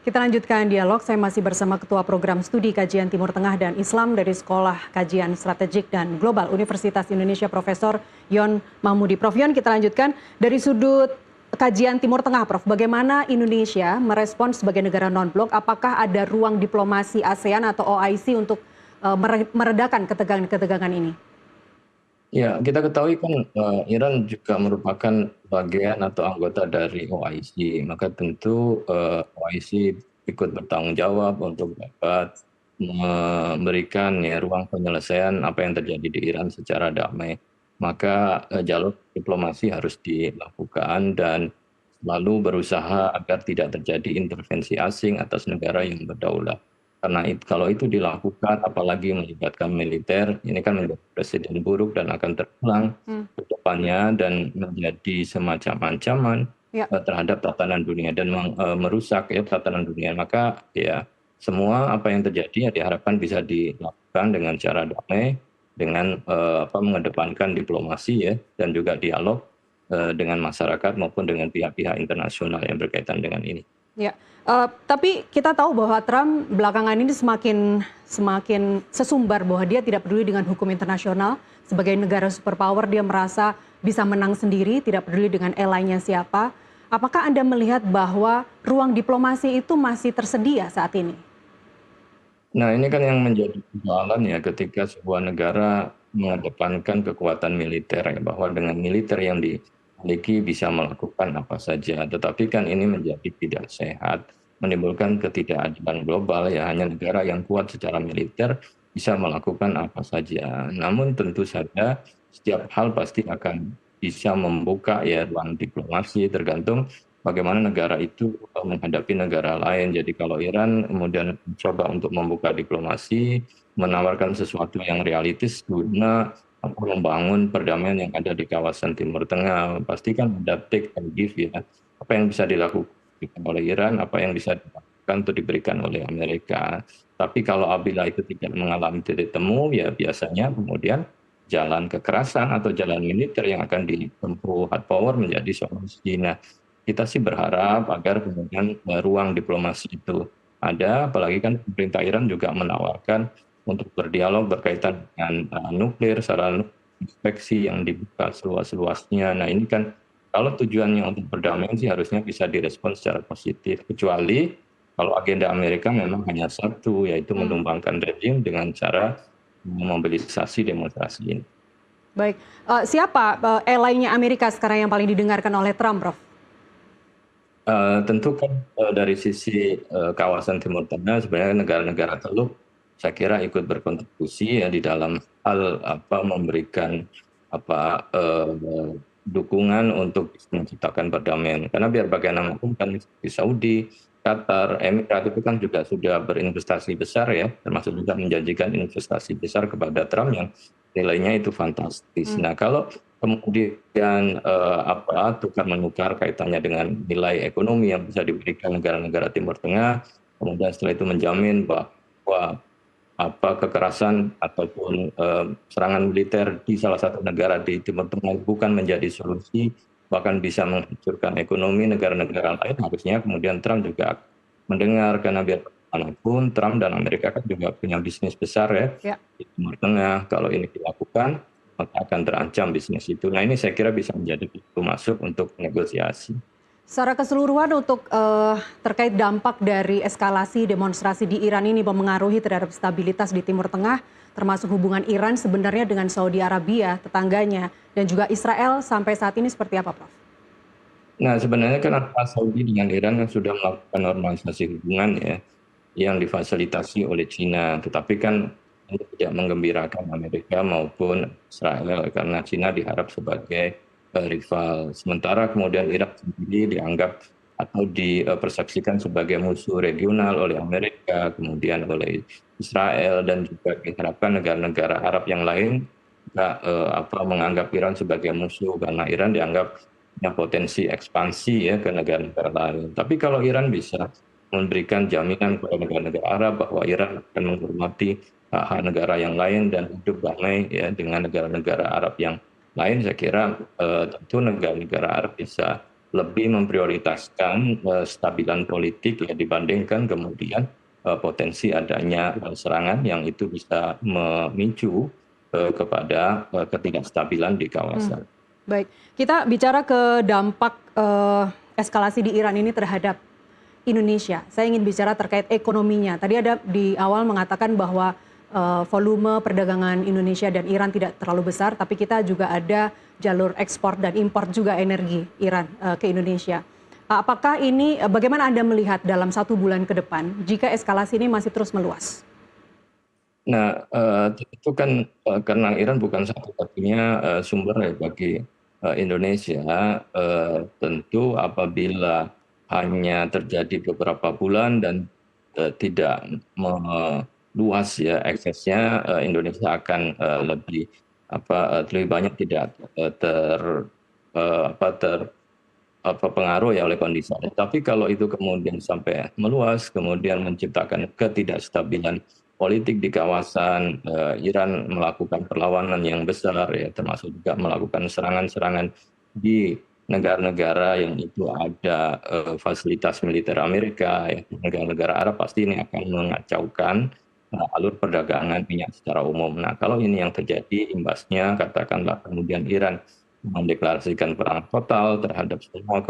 Kita lanjutkan dialog, saya masih bersama Ketua Program Studi Kajian Timur Tengah dan Islam dari Sekolah Kajian Strategik dan Global Universitas Indonesia, Profesor Yon Mahmudi. Prof Yon, kita lanjutkan dari sudut kajian Timur Tengah, Prof. Bagaimana Indonesia merespons sebagai negara non-blok? Apakah ada ruang diplomasi ASEAN atau OIC untuk meredakan ketegangan-ketegangan ini? Ya, kita ketahui kan Iran juga merupakan bagian atau anggota dari OIC, maka tentu OIC ikut bertanggung jawab untuk dapat memberikan ya ruang penyelesaian apa yang terjadi di Iran secara damai. Maka jalur diplomasi harus dilakukan dan selalu berusaha agar tidak terjadi intervensi asing atas negara yang berdaulat. Karena kalau itu dilakukan, apalagi melibatkan militer, ini kan menjadi presiden buruk dan akan terulang ke depannya dan menjadi semacam ancaman terhadap tatanan dunia dan merusak ya tatanan dunia. Maka ya semua apa yang terjadi ya diharapkan bisa dilakukan dengan cara damai, dengan mengedepankan diplomasi ya dan juga dialog dengan masyarakat maupun dengan pihak-pihak internasional yang berkaitan dengan ini. Ya, tapi kita tahu bahwa Trump belakangan ini semakin sesumbar bahwa dia tidak peduli dengan hukum internasional. Sebagai negara superpower, dia merasa bisa menang sendiri, tidak peduli dengan ally-nya siapa. Apakah Anda melihat bahwa ruang diplomasi itu masih tersedia saat ini? Nah, ini kan yang menjadi persoalan ya ketika sebuah negara mengedepankan kekuatan militer ya, bahwa dengan militer yang dimiliki bisa melakukan apa saja. Tetapi kan ini menjadi tidak sehat, menimbulkan ketidakadilan global ya, hanya negara yang kuat secara militer bisa melakukan apa saja. Namun tentu saja setiap hal pasti akan bisa membuka ya ruang diplomasi tergantung bagaimana negara itu menghadapi negara lain. Jadi kalau Iran kemudian mencoba untuk membuka diplomasi, menawarkan sesuatu yang realistis guna membangun perdamaian yang ada di kawasan Timur Tengah, pasti kan ada take and give ya. Apa yang bisa dilakukan oleh Iran, apa yang bisa dilakukan untuk diberikan oleh Amerika. Tapi kalau apabila itu tidak mengalami titik temu, ya biasanya kemudian jalan kekerasan atau jalan militer yang akan ditempuh hard power menjadi solusi. Nah, kita sih berharap agar kemudian ruang diplomasi itu ada, apalagi kan pemerintah Iran juga menawarkan untuk berdialog berkaitan dengan nuklir, sarana inspeksi yang dibuka seluas-luasnya. Nah ini kan kalau tujuannya untuk perdamaian sih harusnya bisa direspon secara positif, kecuali kalau agenda Amerika memang hanya satu, yaitu menumbangkan rejim dengan cara memobilisasi demonstrasi ini. Baik, siapa ally-nya Amerika sekarang yang paling didengarkan oleh Trump, Prof? Tentu kan dari sisi kawasan Timur Tengah sebenarnya negara-negara Teluk saya kira ikut berkontribusi ya di dalam hal memberikan dukungan untuk menciptakan perdamaian. Karena biar bagaimanapun kan di Saudi, Qatar, Emirat itu kan juga sudah berinvestasi besar ya, termasuk juga menjanjikan investasi besar kepada Trump yang nilainya itu fantastis. Nah kalau kemudian tukar menukar kaitannya dengan nilai ekonomi yang bisa diberikan negara-negara Timur Tengah, kemudian setelah itu menjamin bahwa kekerasan ataupun serangan militer di salah satu negara di Timur Tengah bukan menjadi solusi, bahkan bisa menghancurkan ekonomi negara-negara lain, harusnya kemudian Trump juga mendengar, karena biar bagaimanapun Trump dan Amerika kan juga punya bisnis besar ya di Timur Tengah. Kalau ini dilakukan, maka akan terancam bisnis itu. Nah ini saya kira bisa menjadi pintu masuk untuk negosiasi. Secara keseluruhan untuk terkait dampak dari eskalasi demonstrasi di Iran ini memengaruhi terhadap stabilitas di Timur Tengah, termasuk hubungan Iran sebenarnya dengan Saudi Arabia, tetangganya, dan juga Israel sampai saat ini seperti apa, Prof? Nah sebenarnya kan antara Saudi dengan Iran kan sudah melakukan normalisasi hubungan ya, yang difasilitasi oleh China. Tetapi kan ini tidak menggembirakan Amerika maupun Israel karena China diharap sebagai rival. Sementara kemudian Irak sendiri dianggap atau dipersepsikan sebagai musuh regional oleh Amerika, kemudian oleh Israel, dan juga diharapkan negara-negara Arab yang lain juga menganggap Iran sebagai musuh karena Iran dianggap punya potensi ekspansi ya ke negara-negara lain. Tapi kalau Iran bisa memberikan jaminan kepada negara-negara Arab bahwa Iran akan menghormati hak-hak negara yang lain dan hidup damai ya dengan negara-negara Arab yang lain, saya kira tentu negara-negara Arab bisa lebih memprioritaskan stabilan politik ya dibandingkan kemudian potensi adanya serangan yang itu bisa memicu kepada ketidakstabilan di kawasan. Baik, kita bicara ke dampak eskalasi di Iran ini terhadap Indonesia. Saya ingin bicara terkait ekonominya. Tadi ada di awal mengatakan bahwa volume perdagangan Indonesia dan Iran tidak terlalu besar, tapi kita juga ada jalur ekspor dan impor juga energi Iran ke Indonesia. Apakah ini, bagaimana Anda melihat dalam 1 bulan ke depan jika eskalasi ini masih terus meluas? Nah, itu kan karena Iran bukan satu-satunya sumber ya bagi Indonesia, tentu apabila hanya terjadi beberapa bulan dan tidak meluas ya eksesnya, Indonesia akan lebih banyak tidak terpengaruh ya oleh kondisi. Tapi kalau itu kemudian sampai meluas, kemudian menciptakan ketidakstabilan politik di kawasan, Iran melakukan perlawanan yang besar ya, termasuk juga melakukan serangan-serangan di negara-negara yang itu ada fasilitas militer Amerika, ya, negara-negara Arab, pasti ini akan mengacaukan alur perdagangan minyak secara umum. Nah, kalau ini yang terjadi, imbasnya katakanlah kemudian Iran mendeklarasikan perang total terhadap semua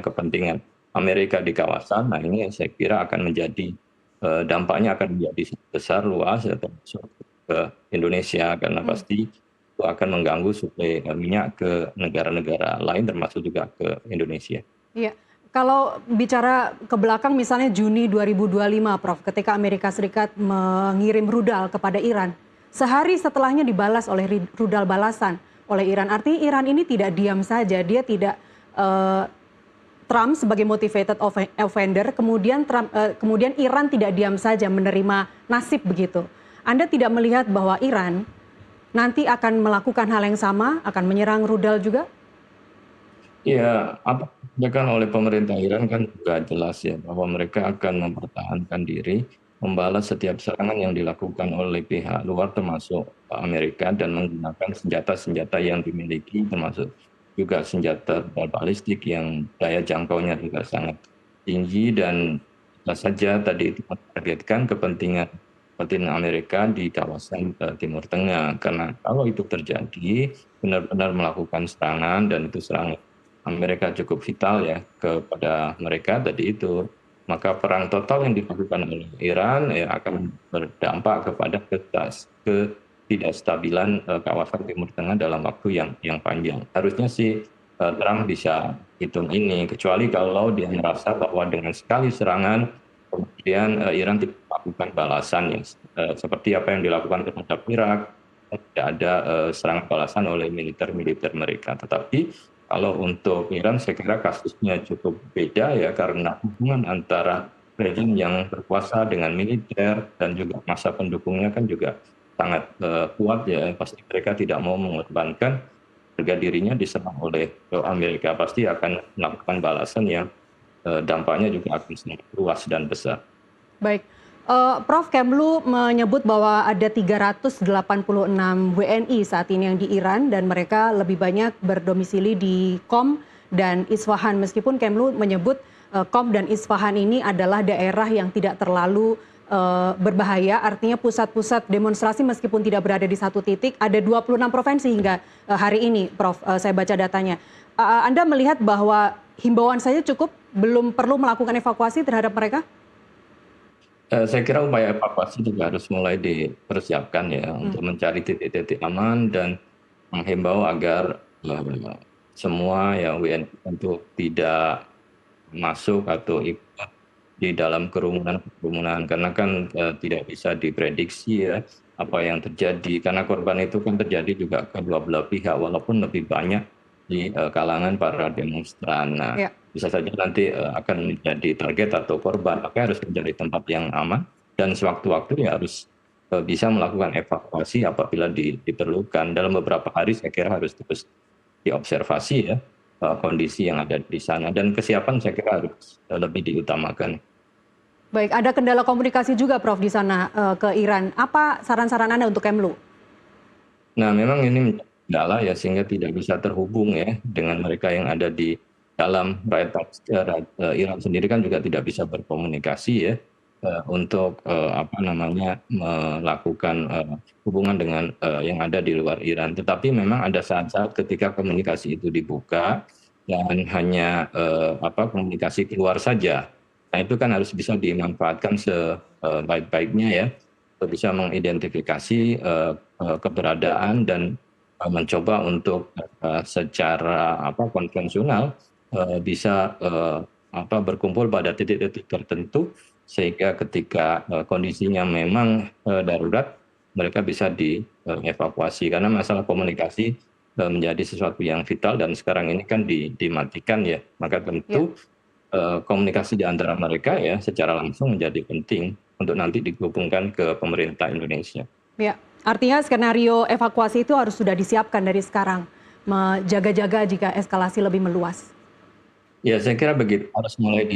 kepentingan Amerika di kawasan. Nah, ini saya kira akan menjadi dampaknya akan menjadi besar, luas, ya, termasuk ke Indonesia, karena pasti itu akan mengganggu suplai minyak ke negara-negara lain, termasuk juga ke Indonesia. Iya, kalau bicara ke belakang misalnya Juni 2025, Prof, ketika Amerika Serikat mengirim rudal kepada Iran, sehari setelahnya dibalas oleh rudal balasan oleh Iran. Artinya Iran ini tidak diam saja, dia tidak Trump sebagai motivated offender, kemudian Iran tidak diam saja menerima nasib begitu. Anda tidak melihat bahwa Iran nanti akan melakukan hal yang sama, akan menyerang rudal juga? Ya, apa yang dilakukan oleh pemerintah Iran kan juga jelas ya, bahwa mereka akan mempertahankan diri, membalas setiap serangan yang dilakukan oleh pihak luar termasuk Amerika, dan menggunakan senjata-senjata yang dimiliki, termasuk juga senjata balistik yang daya jangkaunya juga sangat tinggi, dan bisa saja tadi itu menargetkan kepentingan Amerika di kawasan Timur Tengah. Karena kalau itu terjadi, benar-benar melakukan serangan, dan itu serangan Amerika cukup vital ya kepada mereka tadi itu, maka perang total yang dilakukan oleh Iran ya akan berdampak kepada ketidakstabilan kawasan Timur Tengah dalam waktu yang panjang. Harusnya sih Trump bisa hitung ini, kecuali kalau dia merasa bahwa dengan sekali serangan kemudian Iran tidak melakukan balasan yang seperti apa yang dilakukan terhadap Irak, tidak ada serangan balasan oleh militer mereka. Tetapi kalau untuk Iran saya kira kasusnya cukup beda ya, karena hubungan antara rejim yang berkuasa dengan militer dan juga masa pendukungnya kan juga sangat kuat ya. Pasti mereka tidak mau mengorbankan harga dirinya diserang oleh Amerika, pasti akan melakukan balasan yang dampaknya juga akan sangat luas dan besar. Baik, Prof, Kemlu menyebut bahwa ada 386 WNI saat ini yang di Iran dan mereka lebih banyak berdomisili di Qom dan Isfahan. Meskipun Kemlu menyebut Qom dan Isfahan ini adalah daerah yang tidak terlalu berbahaya, artinya pusat-pusat demonstrasi meskipun tidak berada di satu titik, ada 26 provinsi hingga hari ini, Prof. Saya baca datanya. Anda melihat bahwa himbauan saja cukup, belum perlu melakukan evakuasi terhadap mereka? Saya kira upaya evakuasi juga harus mulai dipersiapkan ya, untuk mencari titik-titik aman dan menghimbau agar semua yang WNI untuk tidak masuk atau ikut di dalam kerumunan, karena kan tidak bisa diprediksi ya apa yang terjadi, karena korban itu kan terjadi juga kedua belah pihak walaupun lebih banyak di kalangan para demonstran. Nah, Ya. bisa saja nanti akan menjadi target atau korban, maka harus menjadi tempat yang aman, dan sewaktu-waktu ya harus bisa melakukan evakuasi apabila diperlukan. Dalam beberapa hari saya kira harus terus diobservasi ya kondisi yang ada di sana, dan kesiapan saya kira harus lebih diutamakan. Baik, ada kendala komunikasi juga, Prof, di sana ke Iran. Apa saran-saran Anda untuk Kemlu? Nah, memang ini menjadi kendala ya, sehingga tidak bisa terhubung ya dengan mereka yang ada di dalam Iran sendiri kan juga tidak bisa berkomunikasi ya untuk apa namanya melakukan hubungan dengan yang ada di luar Iran. Tetapi memang ada saat-saat ketika komunikasi itu dibuka dan hanya apa komunikasi keluar saja. Nah itu kan harus bisa dimanfaatkan sebaik-baiknya ya, untuk bisa mengidentifikasi keberadaan dan mencoba untuk secara apa konvensional bisa apa berkumpul pada titik-titik tertentu sehingga ketika kondisinya memang darurat mereka bisa dievakuasi karena masalah komunikasi menjadi sesuatu yang vital dan sekarang ini kan dimatikan ya maka tentu komunikasi di antara mereka ya secara langsung menjadi penting untuk nanti dihubungkan ke pemerintah Indonesia. Ya, artinya skenario evakuasi itu harus sudah disiapkan dari sekarang, menjaga-jaga jika eskalasi lebih meluas. Ya, saya kira begitu. Harus mulai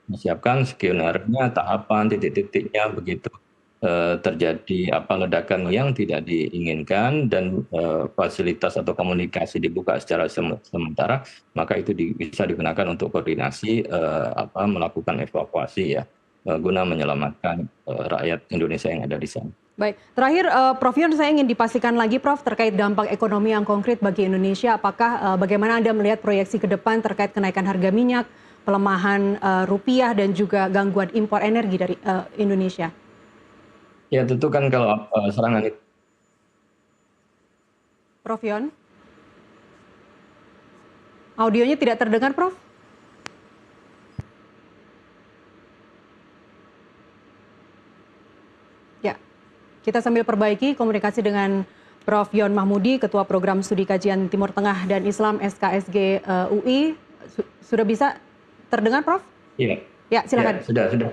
disiapkan skenario-nya, tahapan, titik-titiknya begitu terjadi apa ledakan yang tidak diinginkan dan fasilitas atau komunikasi dibuka secara sementara, maka itu bisa digunakan untuk koordinasi apa melakukan evakuasi ya guna menyelamatkan rakyat Indonesia yang ada di sana. Baik, terakhir Prof Yon saya ingin dipastikan lagi Prof terkait dampak ekonomi yang konkret bagi Indonesia. Apakah bagaimana Anda melihat proyeksi ke depan terkait kenaikan harga minyak, pelemahan rupiah dan juga gangguan impor energi dari Indonesia? Ya tentu kan kalau serangan itu. Prof Yon, audionya tidak terdengar Prof? Ya, kita sambil perbaiki komunikasi dengan Prof Yon Mahmudi, Ketua Program Studi Kajian Timur Tengah dan Islam SKSG UI. Sudah bisa terdengar Prof? Iya. Ya, silakan. Ya, sudah.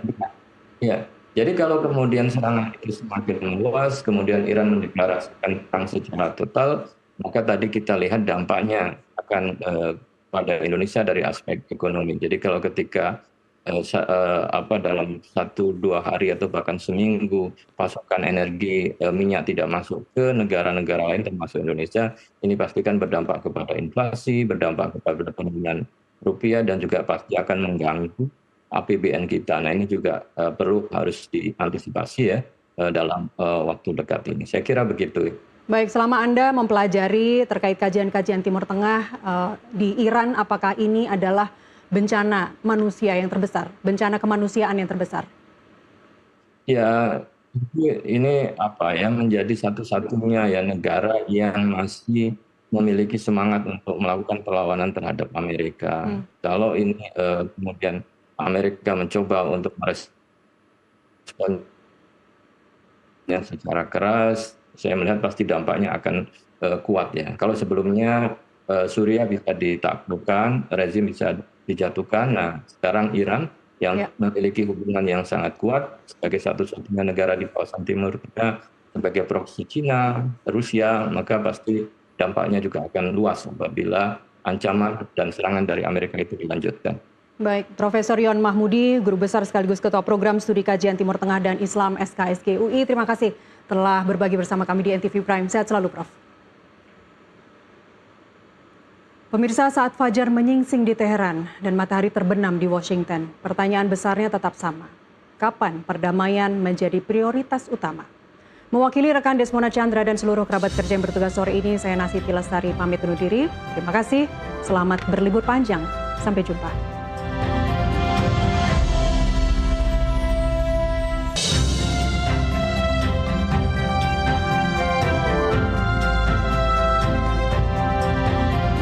Ya. Jadi kalau kemudian serangan itu semakin meluas, kemudian Iran mendeklarasikan perang secara total, maka tadi kita lihat dampaknya akan pada Indonesia dari aspek ekonomi. Jadi kalau ketika apa dalam 1-2 hari atau bahkan seminggu pasokan energi minyak tidak masuk ke negara-negara lain termasuk Indonesia, ini pastikan berdampak kepada inflasi, berdampak kepada penurunan rupiah dan juga pasti akan mengganggu APBN kita. Nah ini juga perlu harus diantisipasi ya dalam waktu dekat ini. Saya kira begitu. Baik, selama Anda mempelajari terkait kajian-kajian Timur Tengah di Iran, apakah ini adalah bencana manusia yang terbesar, bencana kemanusiaan yang terbesar? Ya, ini apa ya menjadi satu-satunya ya negara yang masih memiliki semangat untuk melakukan perlawanan terhadap Amerika. Kalau ini kemudian Amerika mencoba untuk merespon secara keras, saya melihat pasti dampaknya akan kuat ya. Kalau sebelumnya Suriah bisa ditaklukkan, rezim bisa dijatuhkan, nah sekarang Iran yang memiliki hubungan yang sangat kuat sebagai satu-satunya negara di kawasan Timur Tengah, sebagai proksi Cina, Rusia, maka pasti dampaknya juga akan luas apabila ancaman dan serangan dari Amerika itu dilanjutkan. Baik, Profesor Yon Mahmudi, Guru Besar sekaligus Ketua Program Studi Kajian Timur Tengah dan Islam SKSG UI. Terima kasih telah berbagi bersama kami di NTV Prime. Sehat selalu, Prof. Pemirsa, saat fajar menyingsing di Teheran dan matahari terbenam di Washington, pertanyaan besarnya tetap sama. Kapan perdamaian menjadi prioritas utama? Mewakili rekan Desmona Chandra dan seluruh kerabat kerja yang bertugas sore ini, saya Nasiti Lestari pamit undur diri. Terima kasih, selamat berlibur panjang. Sampai jumpa.